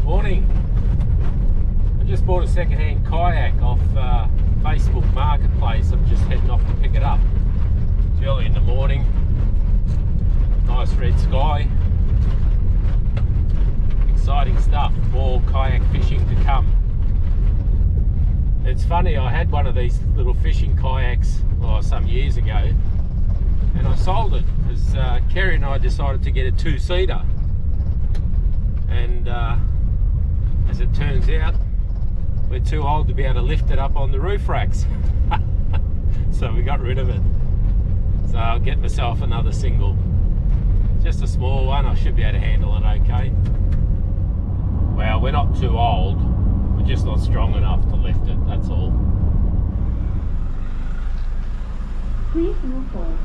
Morning. I just bought a second-hand kayak off Facebook Marketplace. I'm just heading off to pick it up. It's early in the morning. Nice red sky. Exciting stuff. More kayak fishing to come. It's funny, I had one of these little fishing kayaks some years ago, and I sold it because Kerry and I decided to get a two-seater. And as it turns out, we're too old to be able to lift it up on the roof racks. So we got rid of it. So I'll get myself another single. Just a small one, I should be able to handle it okay. Well, we're not too old, we're just not strong enough to lift it, that's all. Please move forward.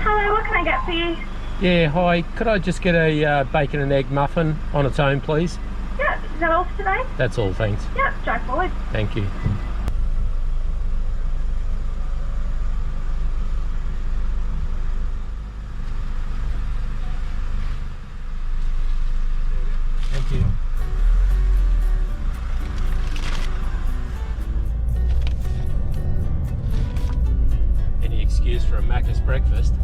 Hello, what can I get for you? Yeah, hi. Could I just get a bacon and egg muffin on its own, please? Yeah, is that all for today? That's all, thanks. Yeah, drive forward. Thank you. Thank you. Any excuse for a Macca's breakfast?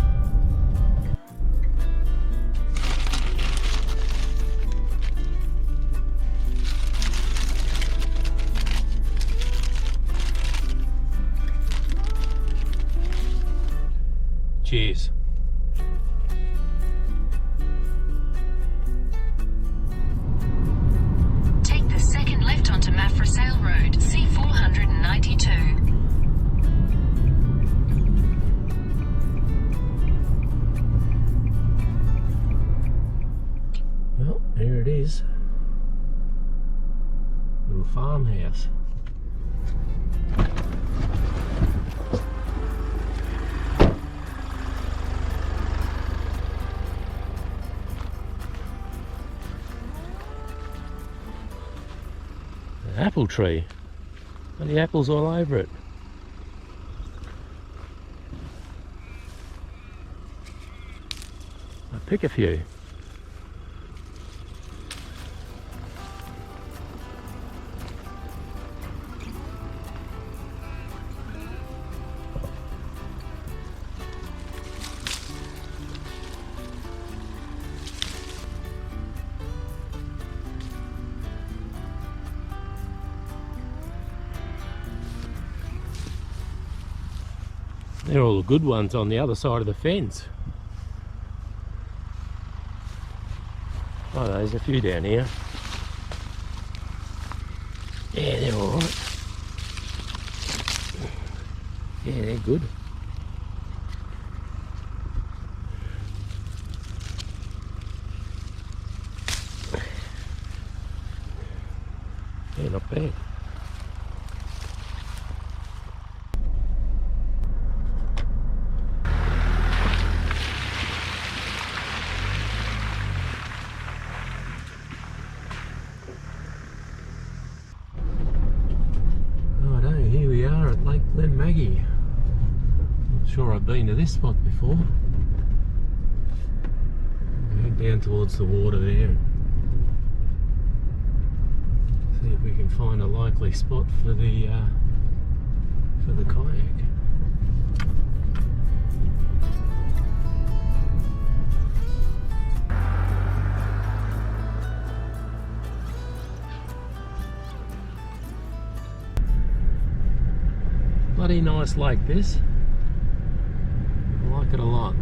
Cheers. Take the second left onto Mafrasale Road, C492. Well, here it is. Little farmhouse. Apple tree. And the apples all over it. I'll pick a few. They're all the good ones on the other side of the fence. Oh, there's a few down here. Yeah, they're all right. Yeah, they're good. Yeah, not bad. Here we are at Lakeland Maggie. Not sure I've been to this spot before. Head down towards the water there. See if we can find a likely spot for the kayak. Bloody nice lake this. I like it a lot.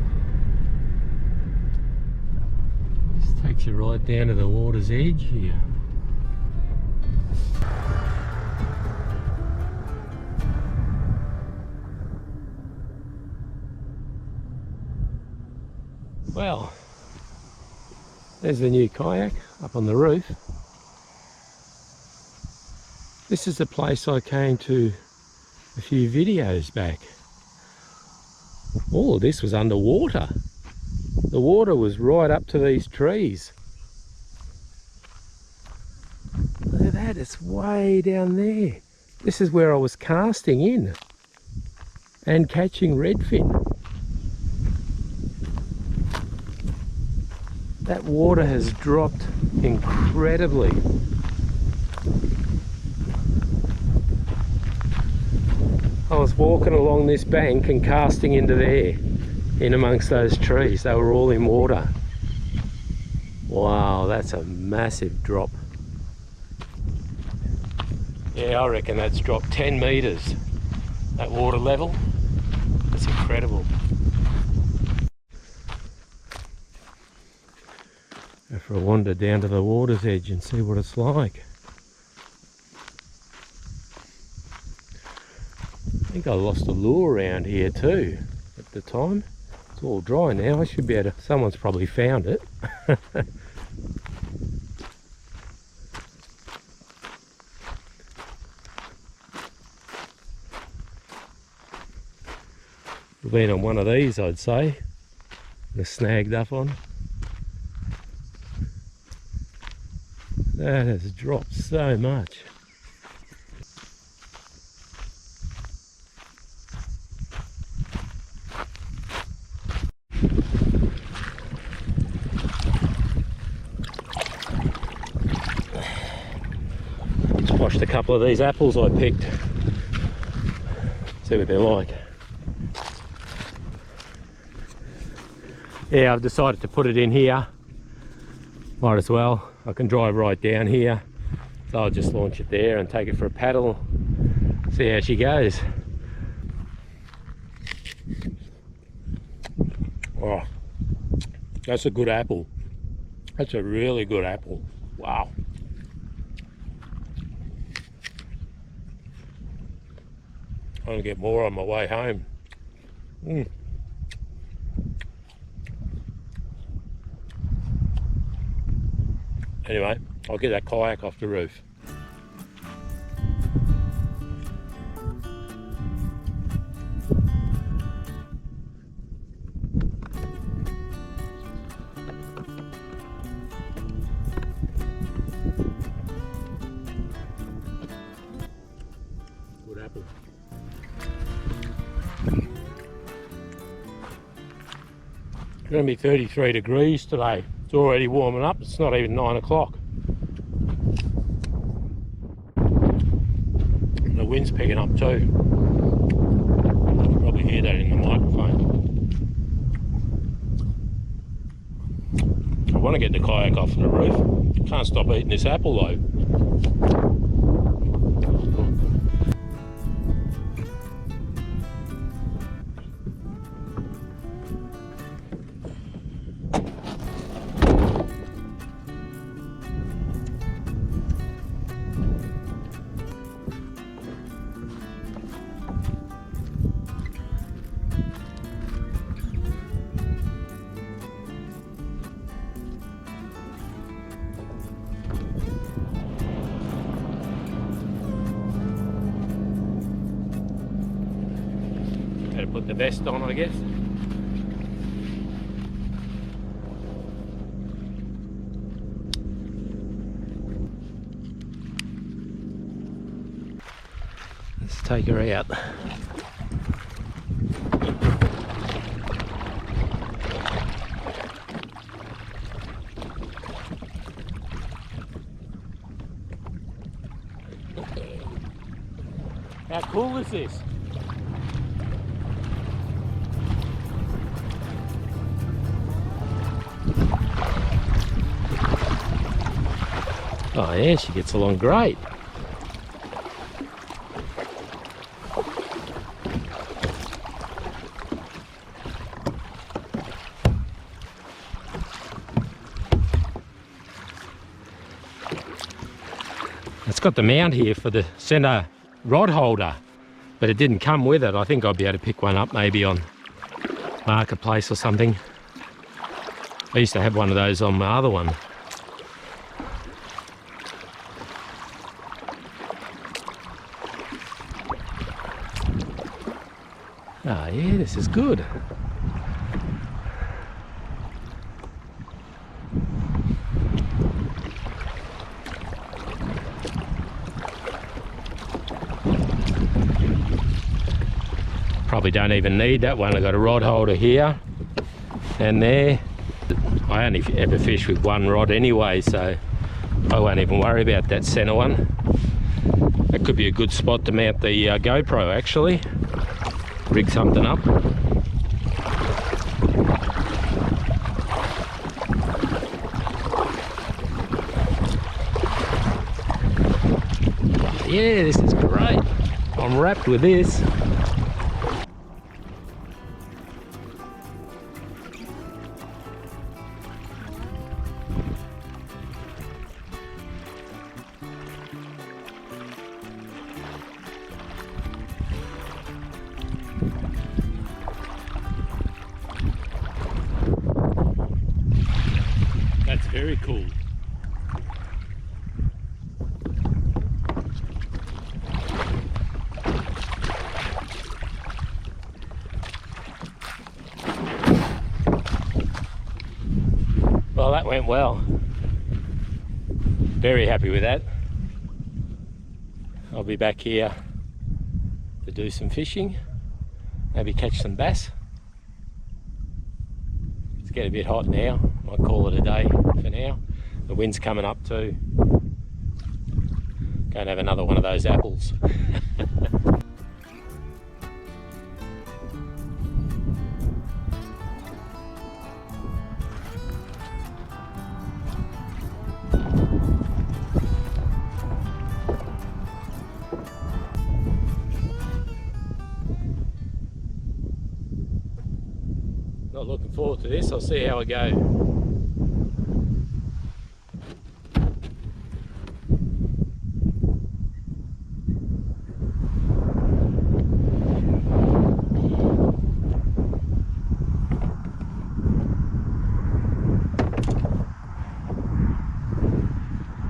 Just takes you right down to the water's edge here. Well, there's the new kayak up on the roof. This is the place I came to a few videos back. All of this was underwater. The water was right up to these trees. Look at that, it's way down there. This is where I was casting in and catching redfin. That water has dropped incredibly. I was walking along this bank and casting into there, in amongst those trees. They were all in water. Wow, that's a massive drop. Yeah, I reckon that's dropped 10 metres, that water level. That's incredible. Go for a wander down to the water's edge and see what it's like. I think I lost a lure around here too at the time. It's all dry now. I should be able to, someone's probably found it. We've been on one of these, I'd say. They're snagged up on. That has dropped so much. Just washed a couple of these apples I picked. See what they're like. Yeah, I've decided to put it in here. Might as well. I can drive right down here. So I'll just launch it there and take it for a paddle. See how she goes. Oh, that's a good apple. That's a really good apple. Wow. I'm gonna get more on my way home. Anyway, I'll get that kayak off the roof. Good apple. It's going to be 33 degrees today. It's already warming up. It's not even 9 o'clock. The wind's picking up too. You can probably hear that in the microphone. I want to get the kayak off the roof. Can't stop eating this apple though. Better put the vest on, I guess. Let's take her out. How cool is this? Oh yeah, she gets along great. It's got the mount here for the centre rod holder, but it didn't come with it. I think I'll be able to pick one up maybe on Marketplace or something. I used to have one of those on my other one. Ah, yeah, this is good. Probably don't even need that one. I've got a rod holder here and there. I only ever fish with one rod anyway, so I won't even worry about that center one. That could be a good spot to mount the GoPro actually. Rig something up. Yeah, this is great. I'm wrapped with this. That's very cool. Well, that went well. Very happy with that. I'll be back here to do some fishing, maybe catch some bass. It's getting a bit hot now. Might call it a day for now. The wind's coming up too. Go and have another one of those apples. Not looking forward to this. I'll see how I go.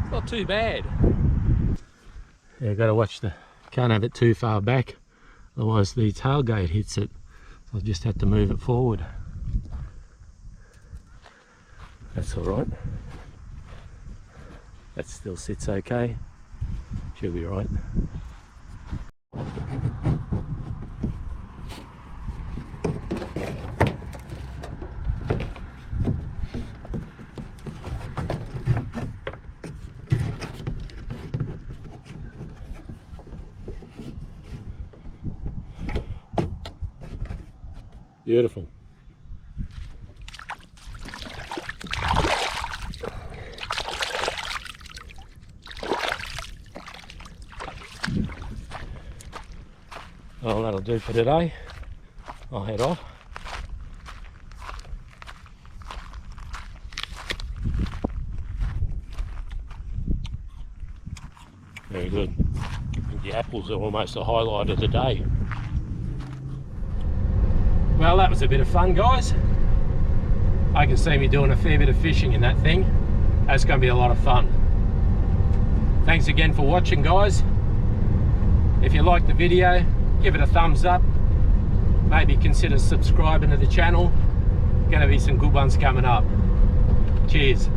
It's not too bad. Yeah, got to watch can't have it too far back, otherwise the tailgate hits it. So I'll just have to move it forward. That's all right. That still sits okay. She'll be right. Beautiful. Well, that'll do for today. I'll head off. Very good. I think the apples are almost the highlight of the day. Well, that was a bit of fun, guys. I can see me doing a fair bit of fishing in that thing. That's going to be a lot of fun. Thanks again for watching, guys. If you liked the video, give it a thumbs up. Maybe consider subscribing to the channel. Going to be some good ones coming up. Cheers.